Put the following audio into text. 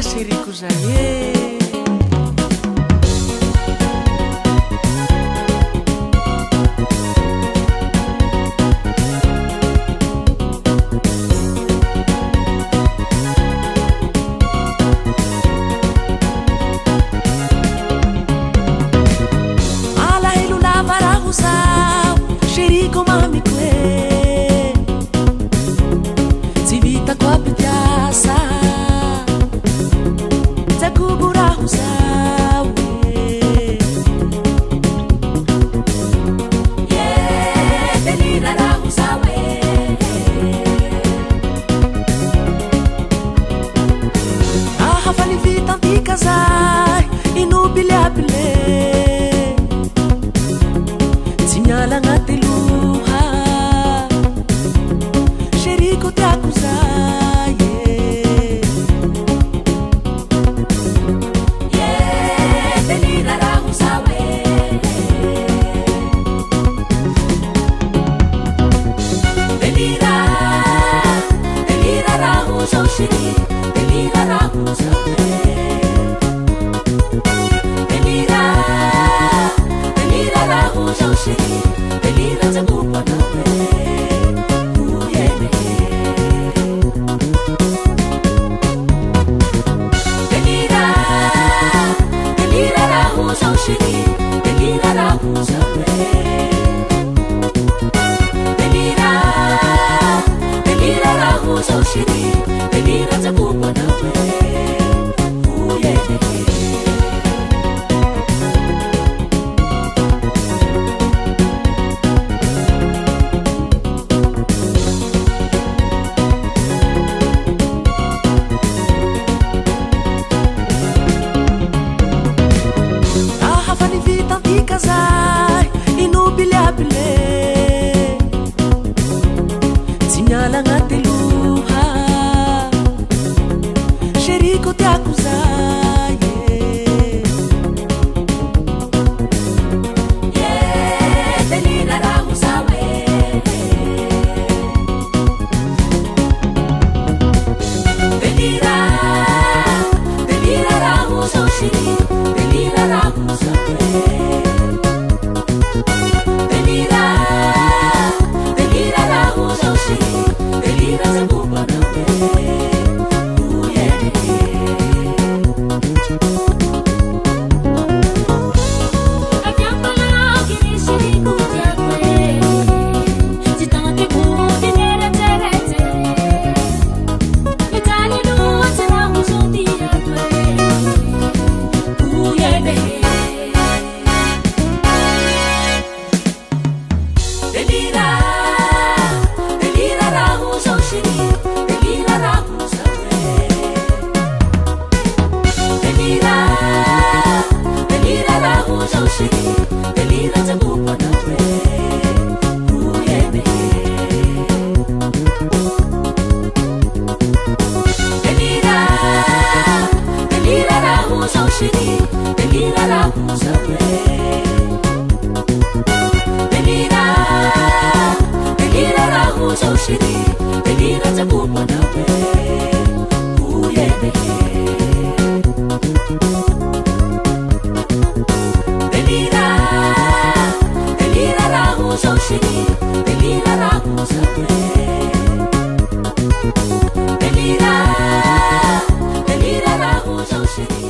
seriko zay e alahelo lava raho zao seriko mamiko e tsy vitako ampipiasa Zay inobiliabile tsy miala agnaty loha seriko tiako zay delira raho zao delira raho zao seri delira raho zao delira zabupanao uyene delira raho zao shiri delira raho zao delira raho zao shiri delira zabupanao uyene Zay inobiliabile tsy miala agnaty loha seriko tiako zay delira raho zao delira raho zao seri delira raho zao delira raho zao seri delira zabupanao uyene afiampanao kini seriko tiako tsy tanateko dineretseretse mitany loatsy raho zao tiako uyene delira raho zao seri delira raho zao delira raho zao seri delira zabupanao uyene delira raho zao seri delira raho zao delira raho zao seri delira zabupanao uyene delira raho zao seri delira raho zao delira raho zao seri